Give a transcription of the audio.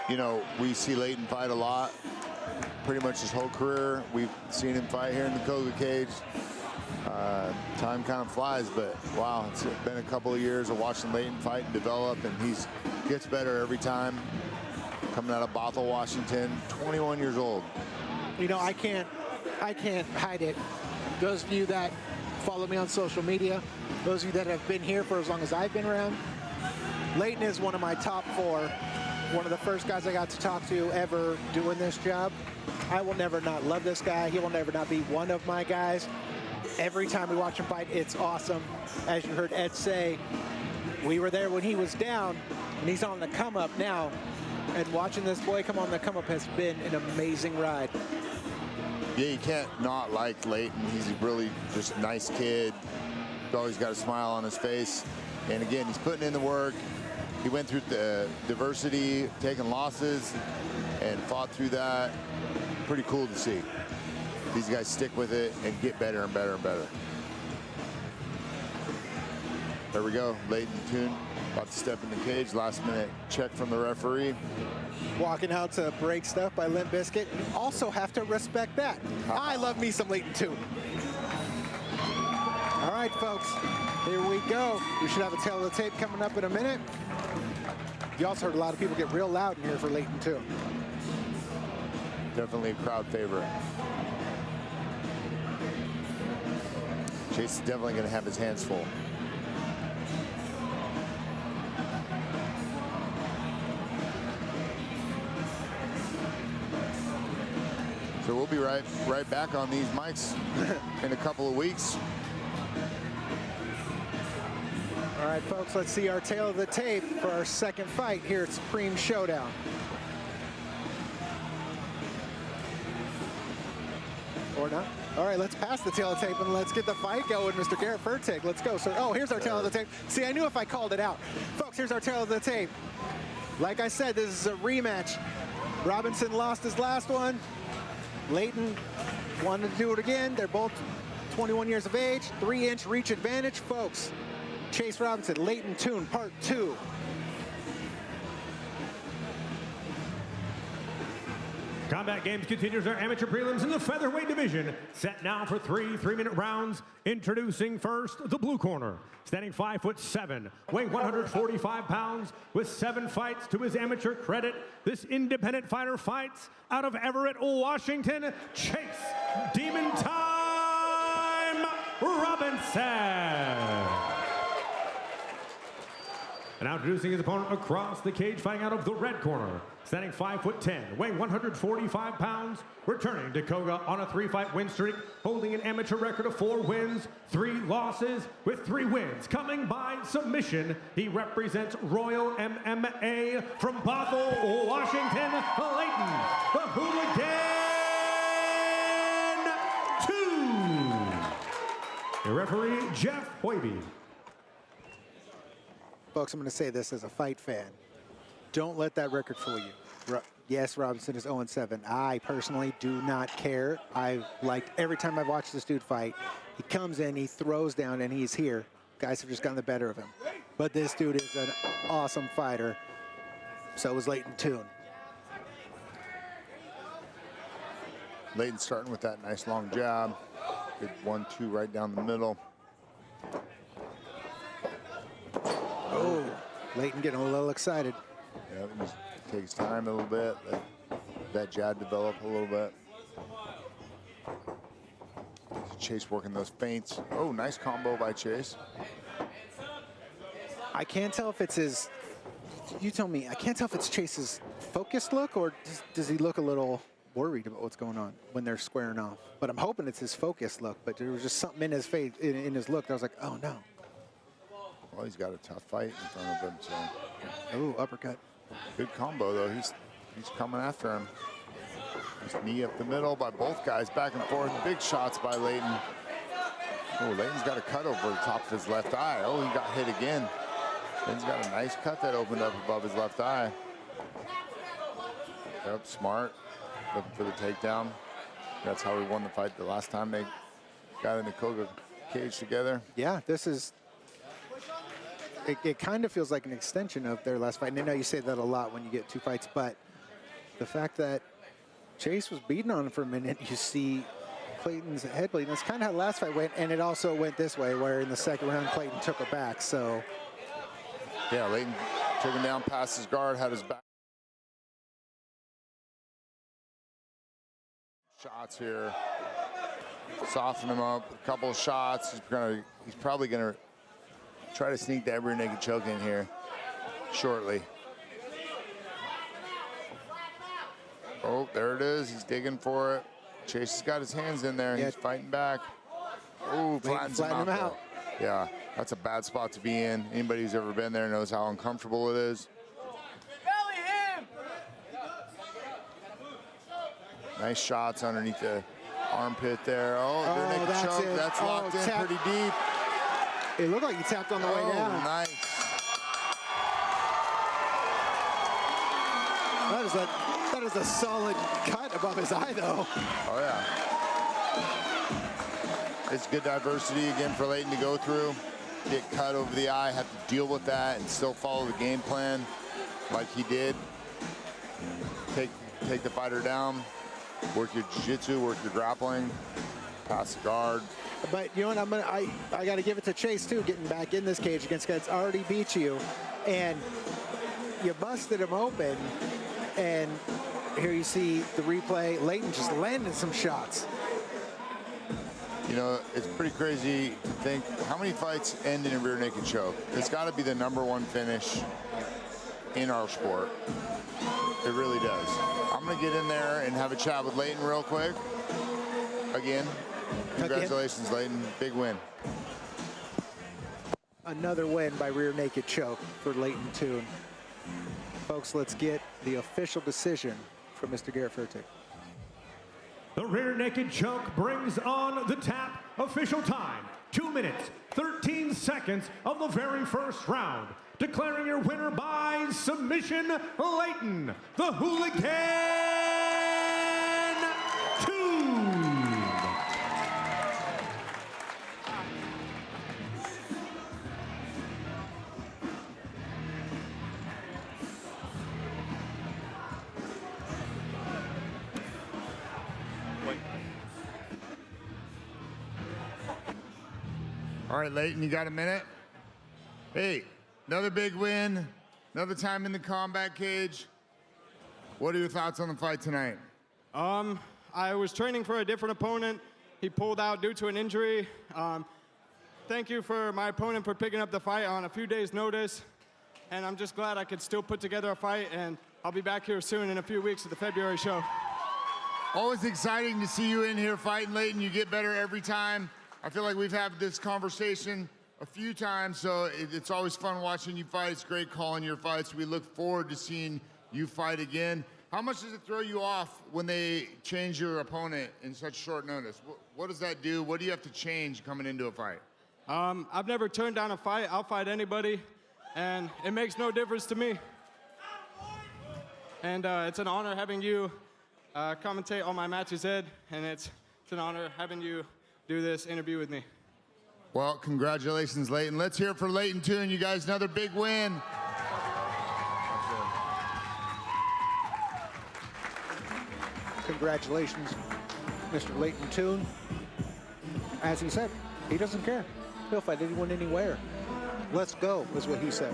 you know, we see Lleyton fight a lot. Pretty much his whole career, we've seen him fight here in the Koga cage. Time kind of flies, but wow, it's been a couple of years of watching Lleyton fight and develop, and he's gets better every time. Coming out of Bothell, Washington, 21 years old. You know, I can't hide it. Those of you that follow me on social media, those of you that have been here for as long as I've been around, Lleyton is one of my top 4. One of the first guys I got to talk to ever doing this job. I will never not love this guy. He will never not be one of my guys. Every time we watch him fight, it's awesome. As you heard Ed say, we were there when he was down, and he's on the come up now. And watching this boy come on the come up has been an amazing ride. Yeah, you can't not like Lleyton. He's a really just nice kid. He's always got a smile on his face. And again, he's putting in the work. He went through the diversity, taking losses, and fought through that. Pretty cool to see. These guys stick with it and get better and better and better. There we go, Lleyton Toon about to step in the cage. Last minute check from the referee. Walking out to break stuff by Limp Bizkit. You also have to respect that. I love me some Lleyton Toon. All right, folks, here we go. We should have a tail of the tape coming up in a minute. You also heard a lot of people get real loud in here for Lleyton Toon. Definitely a crowd favorite. Chase is definitely going to have his hands full. So we'll be right back on these mics in a couple of weeks. All right, folks, let's see our tail of the tape for our second fight here at Supreme Showdown. Or not. All right, let's pass the tail of the tape and let's get the fight going, Mr. Garrett Fertig. Let's go, sir. Oh, here's our tail of the tape. See, I knew if I called it out. Folks, here's our tail of the tape. Like I said, this is a rematch. Robinson lost his last one. Lleyton wanted to do it again. They're both 21 years of age, 3-inch reach advantage. Folks, Chase Robinson, Lleyton Toon, part 2. Combat Games continues our amateur prelims in the featherweight division. Set now for 3 3-minute rounds. Introducing first, the blue corner. Standing 5'7", weighing 145 pounds, with 7 fights to his amateur credit. This independent fighter fights out of Everett, Washington, Chase Demon Time Robinson. And now introducing his opponent across the cage, fighting out of the red corner. Standing 5'10", weighing 145 pounds, returning to Koga on a 3-fight win streak, holding an amateur record of 4 wins, 3 losses, with 3 wins coming by submission. He represents Royal MMA from Bothell, Washington, Lleyton, the Hooligan 2. The referee, Jeff Hoiby. Folks, I'm going to say this as a fight fan. Don't let that record fool you. Yes, Robinson is 0-7. I personally do not care. I've liked every time I've watched this dude fight. He comes in, he throws down, and he's here. Guys have just gotten the better of him. But this dude is an awesome fighter. So is Lleyton Toon. Lleyton starting with that nice long jab. Good 1-2 right down the middle. Oh, Lleyton getting a little excited. Yeah, just takes time a little bit. Let that jab develop a little bit. Chase working those feints. Oh, nice combo by Chase. I can't tell if it's his, you tell me, I can't tell if it's Chase's focused look or does he look a little worried about what's going on when they're squaring off. But I'm hoping it's his focused look, but there was just something in his face, in his look that I was like, oh no. Well, he's got a tough fight in front of him, so. Oh, uppercut. Good combo, though. He's coming after him. Nice knee up the middle by both guys, back and forth. Big shots by Lleyton. Oh, Lleyton's got a cut over the top of his left eye. Oh, he got hit again. Lleyton's got a nice cut that opened up above his left eye. Yep, smart. Looking for the takedown. That's how we won the fight the last time they got in the Koga cage together. Yeah, this is, it kind of feels like an extension of their last fight. And I know you say that a lot when you get 2 fights, but the fact that Chase was beating on him for a minute, you see Clayton's head bleeding. That's kind of how the last fight went, and it also went this way, where in the second round, Clayton took it back. So, yeah, Lleyton took him down past his guard, had his back. Shots here, soften him up. A couple of shots. He's probably gonna try to sneak that rear naked choke in here shortly. Oh, there it is. He's digging for it. Chase has got his hands in there. Yeah. He's fighting back. Oh, flattens him out. Yeah, that's a bad spot to be in. Anybody who's ever been there knows how uncomfortable it is. Nice shots underneath the armpit there. Oh, rear naked choke. That's locked in pretty deep. It looked like he tapped on the way down. Nice. That is a solid cut above his eye, though. Oh, yeah. It's good diversity, again, for Lleyton to go through. Get cut over the eye, have to deal with that, and still follow the game plan like he did. Take the fighter down, work your jiu-jitsu, work your grappling, pass the guard. But you know what, I got to give it to Chase, too, getting back in this cage against guys already beat you. And you busted him open. And here you see the replay. Lleyton just landed some shots. You know, it's pretty crazy to think how many fights end in a rear naked choke. It's got to be the #1 finish in our sport. It really does. I'm going to get in there and have a chat with Lleyton real quick. Again, congratulations, Lleyton. Big win. Another win by rear naked choke for Lleyton Toon. Folks, let's get the official decision from Mr. Garrett Fertig. The rear naked choke brings on the tap. Official time, 2 minutes, 13 seconds of the very first round. Declaring your winner by submission, Lleyton, the Hooligan Toon. All right, Lleyton, you got a minute? Hey, another big win, another time in the combat cage. What are your thoughts on the fight tonight? I was training for a different opponent. He pulled out due to an injury. Thank you for my opponent for picking up the fight on a few days' notice. And I'm just glad I could still put together a fight, and I'll be back here soon in a few weeks at the February show. Always exciting to see you in here fighting, Lleyton. You get better every time. I feel like we've had this conversation a few times, so it's always fun watching you fight. It's great calling your fights. We look forward to seeing you fight again. How much does it throw you off when they change your opponent in such short notice? What does that do? What do you have to change coming into a fight? I've never turned down a fight. I'll fight anybody, and it makes no difference to me. And it's an honor having you commentate on my matches, Ed, and it's an honor having you do this interview with me. Well, congratulations, Lleyton. Let's hear it for Lleyton Toon. You guys, another big win. Congratulations, Mr. Lleyton Toon. As he said, he doesn't care. He'll fight anyone, anywhere. Let's go, is what he said.